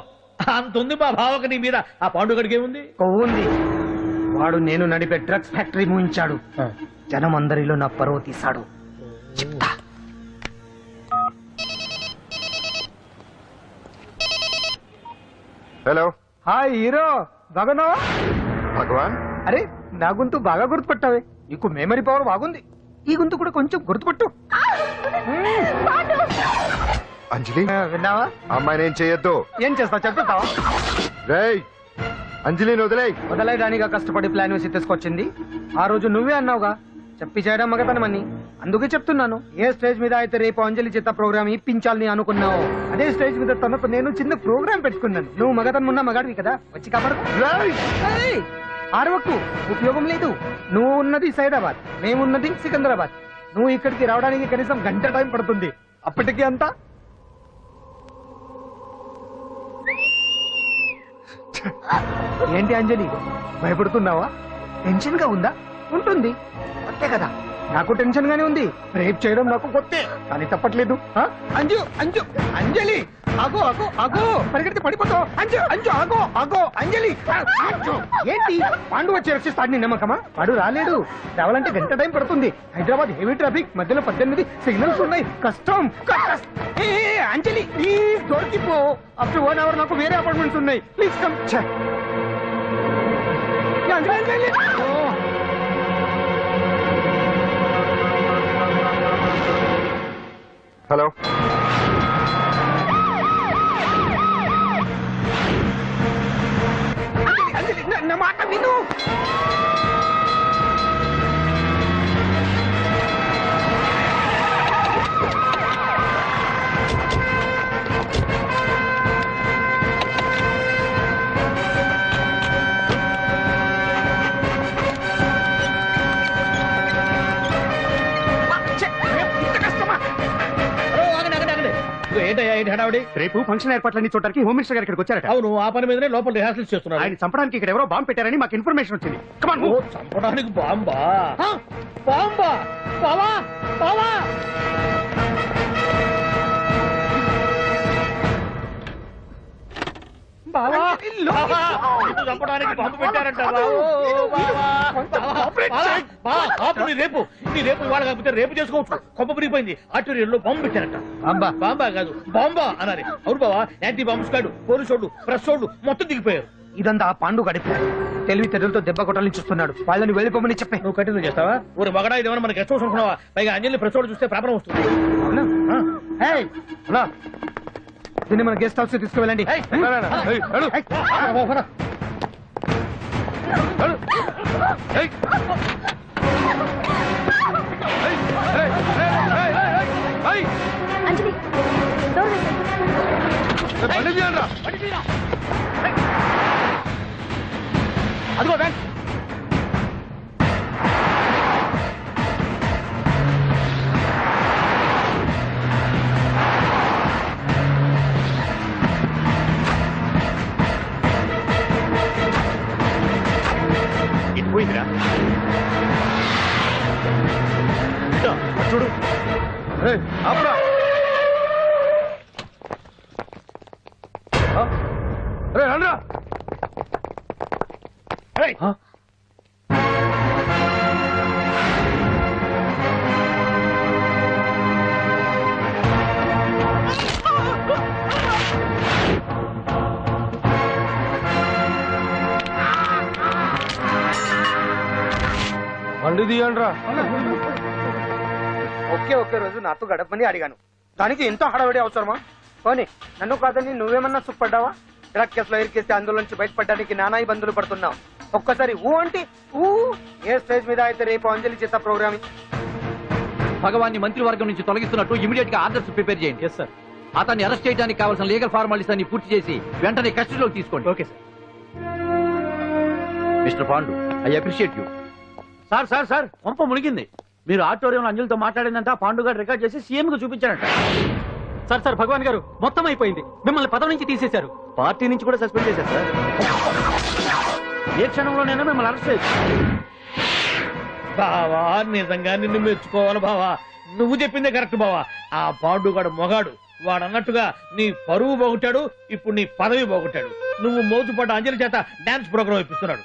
అంత ఉంది మా బావకి నీ మీద. ఆ పాండుగడికి ఏముంది? కొవ్వుంది. వాడు నేను నడిపే డ్రగ్స్ ఫ్యాక్టరీ మూయించాడు. జనం అందరిలో నా పరువు తీశాడు. చెప్తా. హలో, హాయ్ హీరో, బాగున్నావా? భగవాన్. అరే, నా గొంతు బాగా గుర్తుపట్టావే. నీకు మెమరీ పవర్ బాగుంది. ఈ గొంతు కూడా కొంచెం గుర్తుపట్టు. అంజలి, విన్నావా? అమ్మాయిని ఏం చేయొద్దు. ఏం చేస్తావు చెప్తావా? రేయ్, అంజలిని వదిలేయ్. వదలైదానిగా కష్టపడి ప్లాన్ వేసి తీసుకొచ్చింది. ఆ రోజు నువ్వే అన్నావుగా చెప్పి చేయడం మగతనమని. అందుకే చెప్తున్నాను. ఏ స్టేజ్ మీద అయితే రేపు అంజలి చేత ప్రోగ్రామ్ ఇప్పించాలని అనుకున్నావు, అదే స్టేజ్ మీద తనకు నేను చిన్న ప్రోగ్రామ్ పెట్టుకున్నాను. నువ్వు మగతనం ఉన్న మగాడివి కదా, వచ్చి కాపాడు. ఆరవకు, ఉపయోగం లేదు. నువ్వు ఉన్నది సైదాబాద్, మేమున్నది సికింద్రాబాద్. నువ్వు ఇక్కడికి రావడానికి కనీసం గంట టైం పడుతుంది. అప్పటికి అంతా ఏంటి అంజలి, భయపడుతున్నావా? టెన్షన్ గా ఉందా? ఉంటుంది, అంతే కదా. నాకు టెన్షన్ గానే ఉంది. రేప్ చేయడం నాకు కొత్తే, కానీ తప్పట్లేదు. అంజు అంజు అంజలి, ఆగో ఆగో ఆగో, పరిగెడితే పడిపోతావు. అంజు అంజు ఆగో ఆగో అంజలి. అంజు, ఏంటి పాండు వచ్చి రక్షిస్తాడు నీ నమ్మకమా? వాడు రాలేడు. రావాలంటే గంట టైం పడుతుంది. హైదరాబాద్ హెవీ ట్రాఫిక్, మధ్యలో 18 సిగ్నల్స్ ఉన్నాయి. కష్టం. అంజలి ప్లీజ్ దొరికిపో. ఆఫ్టర్ 1 hour నాకు వేరే అపార్ట్మెంట్స్ ఉన్నాయి. Please come. హలో, నా మాట విను. ఏంటయ్యా ఏంటి హడావుడి? రేపు ఫంక్షన్ ఏర్పాట్లన్నీ చూడడానికి హోమ్ మినిస్టర్ గారు ఇక్కడికి వచ్చారట. అవును, ఆ పని మీదనే లోపల రిహార్సల్స్ చేస్తున్నారు. ఆయన చంపడానికి ఇక్కడ ఎవరో బాంబు పెట్టారని మాకు ఇన్ఫర్మేషన్ వచ్చింది. కమాన్. ఓ, చంపడానికి బాంబా? బాంబా? బావా బావా, చంపడానికి బాంబు పెట్టారంట. రేపు నీ రేపు ఇవాళ కాకపోతే రేపు చేసుకోవచ్చు. కొమ్మ పిరిగిపోయింది. ఆర్టీరియల్లో బాంబు పెట్టారంట. బాంబా కాదు, బాంబా అనాలి. అవును బావా, యాంటీ బాంబు స్క్వాడ్, పోలీసు వాళ్ళు, ప్రెస్ వాళ్ళు మొత్తం దిగిపోయారు. ఇదంతా ఆ పాండు గడిపారు. తెలివితేటలతో దెబ్బ కొట్టాలని చూస్తున్నాడు. వాళ్ళని వెళ్ళిపోమని చెప్పే. నువ్వు కంటిన్యూ చేస్తావా? ఊరి మగడా ఇదేమన్నా మనకి గెస్ట్ హౌస్ అనుకున్నావా? పైగా అంజలి ప్రెస్ వాళ్ళు చూస్తే ప్రాబ్లం వస్తుంది. అవునా? దీన్ని మన గెస్ట్ హౌస్ తీసుకువెళ్ళండి. అంజలి, డోర్ వేసేయ్. బండి తీయండిరా. అదిగో వ్యాన్. ఇది పోయిందిరా. ఇదో, చూడు. ఏయ్, ఆపురా. రేయ్, రండిరా. ఏయ్. బండి తీయండిరా. ఒకే రోజు నాతో గడపని అడిగాను, దానికి ఎంతో హడావిడి అవసరమా? పోనీ నన్ను కాదని నువ్వేమన్నా సుప్పడ్డావా? డ్రగ్ కేసులో ఇరికిస్తే అందులో నుంచి బయటపడడానికి నానా ఇబ్బందులు పడుతున్నావు. ఒక్కసారి ఊ అంటే ఊ. ఏ స్టేజ్ మీద అయితే రేపు అంజలి చేత ప్రోగ్రామింగ్. భగవాన్ని మంత్రివర్గం నుంచి తొలగిస్తున్నట్టు ఇమీడియట్ గా ఆర్డర్స్ ప్రిపేర్ చేయండి. Yes sir. అతన్ని అరెస్ట్ చేయడానికి కావాల్సిన లీగల్ ఫార్మాలిటీస్ అన్ని పూర్తి చేసి వెంటనే కస్టడీలోకి తీసుకోండి. Okay sir. Mister Pandu, I appreciate you. Sir sir sir పంప మునిగింది. మీరు ఆడిటోరియంలో అంజలితో మాట్లాడిందంట పాండు గారు రికార్డ్ చేసి సీఎం కు చూపించారంట. సార్ సార్ భగవాన్ గారు మొత్తం అయిపోయింది. మిమ్మల్ని పదవి నుంచి తీసేశారు. పార్టీ నుంచి కూడా సస్పెండ్ చేశారు సార్. ఏ క్షణంలోనైనా మిమ్మల్ని అరెస్ట్ చేయొచ్చు. బావా నిజంగా నిన్ను మెచ్చుకోవాలి బావా. నువ్వు చెప్పిందే కరెక్ట్ బావా. ఆ పాండుగాడు మొగాడు. వాడు అన్నట్టుగా నీ పరువు పోగొట్టాడు, ఇప్పుడు నీ పదవి పోగొట్టాడు. నువ్వు మోజుపడ్డ అంజలి చేత డాన్స్ ప్రోగ్రాం ఇప్పిస్తున్నాడు.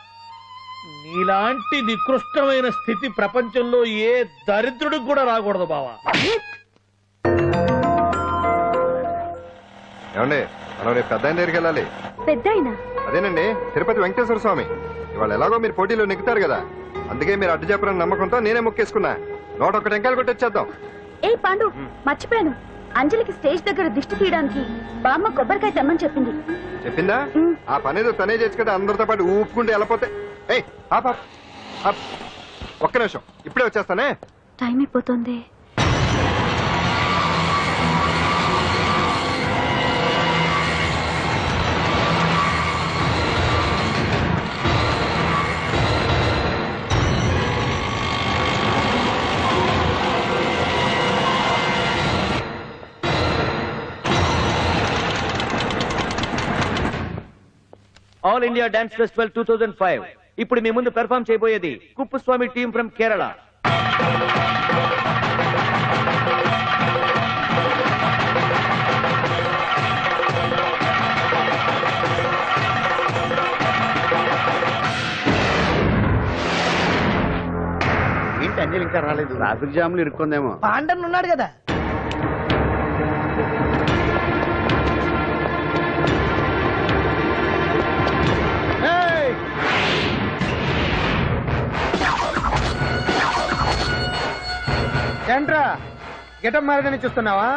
నీలాంటి నికృష్టమైన స్థితి ప్రపంచంలో ఏ దరిద్రుడికి కూడా రాకూడదు బావా. ఏమండి, మనం రేపు పెద్ద ఆయన దగ్గరికి వెళ్ళాలి. పెద్దాయన అదేనండి, తిరుపతి వెంకటేశ్వర స్వామి. ఇవాళ ఎలాగో మీరు పోటీలో నెక్కుతారు కదా, అందుకే మీరు అడ్డు చెప్పరని నమ్మకంతో నేనే మొక్కేసుకున్నా. 101 టెంకాయలు కొట్టొచ్చేద్దాం. ఏ పాండు, మర్చిపోయాను. అంజలికి స్టేజ్ దగ్గర దిష్టి తీయడానికి బామ్మ కొబ్బరికాయ తెమ్మని చెప్పింది. చెప్పిందా? ఆ పనేదో తనే చేసి కదా అందరితో పాటు ఊపుకుంటే వెళ్ళిపోతే. ఏయ్ ఆప్ ఆప్ ఆప్. ఒక్క నిమిషం, ఇప్పుడే వచ్చేస్తానే. టైం అయిపోతుంది. All India dance festival 2005. ఇప్పుడు మీ ముందు పెర్ఫామ్ చేయబోయేది కుప్పుస్వామి టీం ఫ్రమ్ కేరళ. ఏంటి అంజలి ఇంకా రాలేదు? ట్రాఫిక్ జామ్ లో ఇరుక్కుందేమో. పాండన్ ఉన్నాడు కదా. ఏంట్రా గెటప్ మారదని చూస్తున్నావా?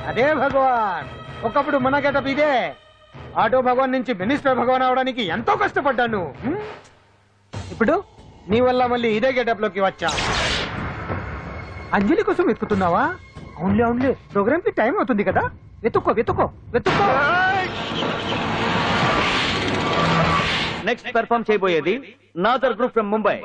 అదే భగవాన్. ఒకప్పుడు మన గెటప్ ఇదే. ఆటో భగవాన్ నుంచి మినిస్టర్ భగవాన్ అవడానికి ఎంతో కష్టపడ్డాను. ఇప్పుడు నీ వల్ల మళ్ళీ ఇదే గెటప్ లోకి వచ్చా. అంజలి కోసం వెతుకుతున్నావా? అవునులే అవునులే, ప్రోగ్రామ్ కి టైం అవుతుంది కదా. వెతుక్కో వెతుక్కో వెతుక్కో. నెక్స్ట్ పెర్ఫామ్ చేయబోయేది నాదర్ గ్రూప్ ఫ్రమ్ ముంబై.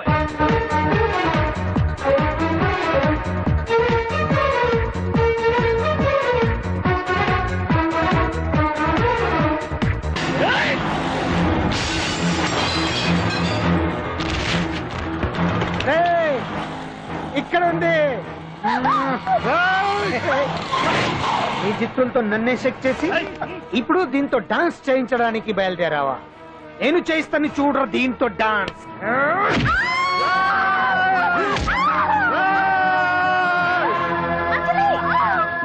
ఇక్కడ ఉంది. ఈ చిత్తులతో నన్నే చెక్ చేసి ఇప్పుడు దీంతో డాన్స్ చేయించడానికి బయలుదేరావా? నేను చేయిస్తాను చూడరా దీంతో dance.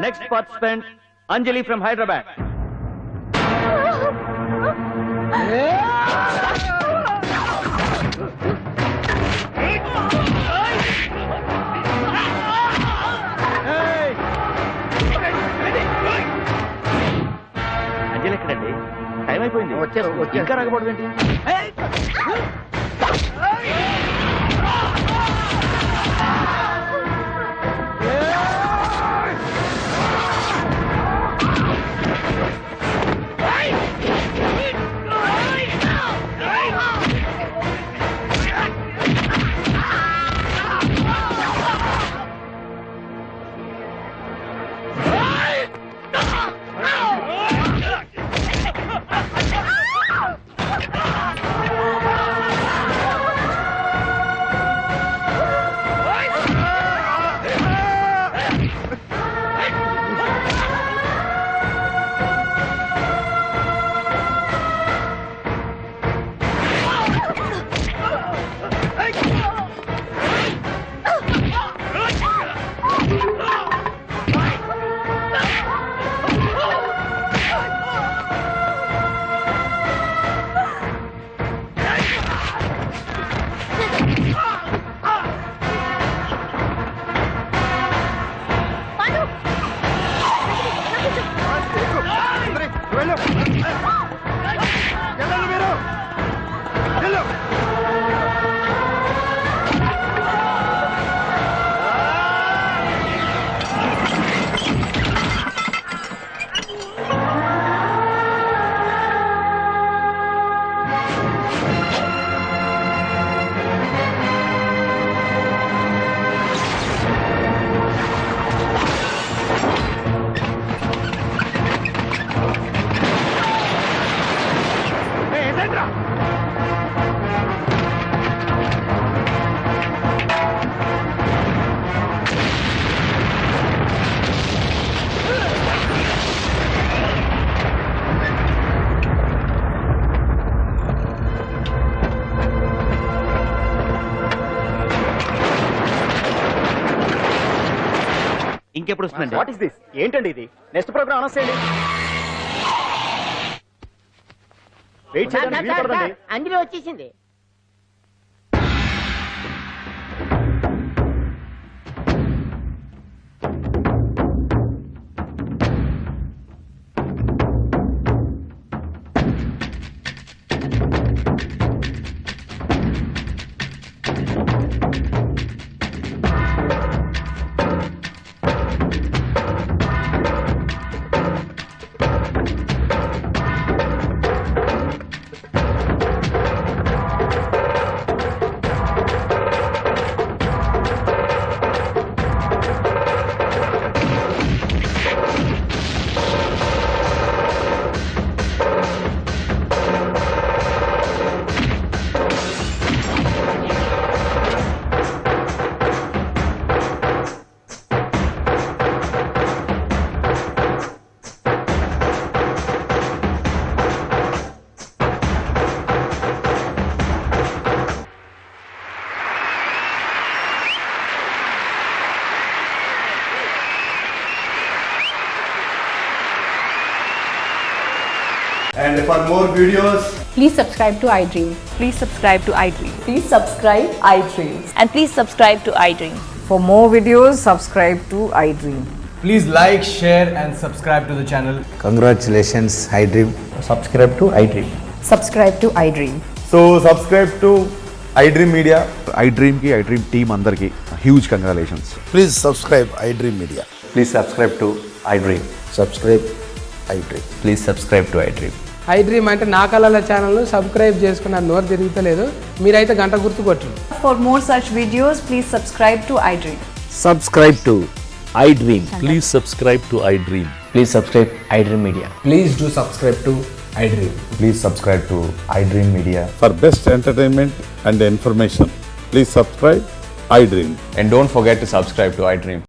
Next participant Anjali from Hyderabad. Anjali ఎక్కడండి? టైం అయిపోయింది. ఇంకా రాకపోవడం ఏంటి? వస్తుందండి. What is this? ఏంటండి ఇది? నెక్స్ట్ ప్రోగ్రామ్ అనౌన్స్ చేయండి. వెయిట్ చేయడానికి వీలు పడదండి. అంజలి వచ్చేసింది. And for more videos, Please subscribe to iDream. Please subscribe to iDream. Please subscribe iDream. And please subscribe to iDream. For more videos, subscribe to iDream. Please like, share, and subscribe to the channel. Congratulations, iDream. Subscribe to iDream. Subscribe to iDream. so subscribe to iDream Media. iDream ki iDream team andarki huge congratulations. Please subscribe iDream Media. Please subscribe to iDream. Subscribe iDream. Please subscribe to iDream. iDream అంటే నా కళల channel subscribe చేసుకున్న నోరు తిరుగుతలేదు. మీరైతే గంట గుర్తు కొట్టండి. For more such videos, please subscribe to iDream. Subscribe to iDream. Please subscribe to iDream. Please subscribe iDream Media. Please do subscribe to iDream. Please subscribe to iDream Media. For best entertainment and information, please subscribe iDream. And don't forget to subscribe to iDream.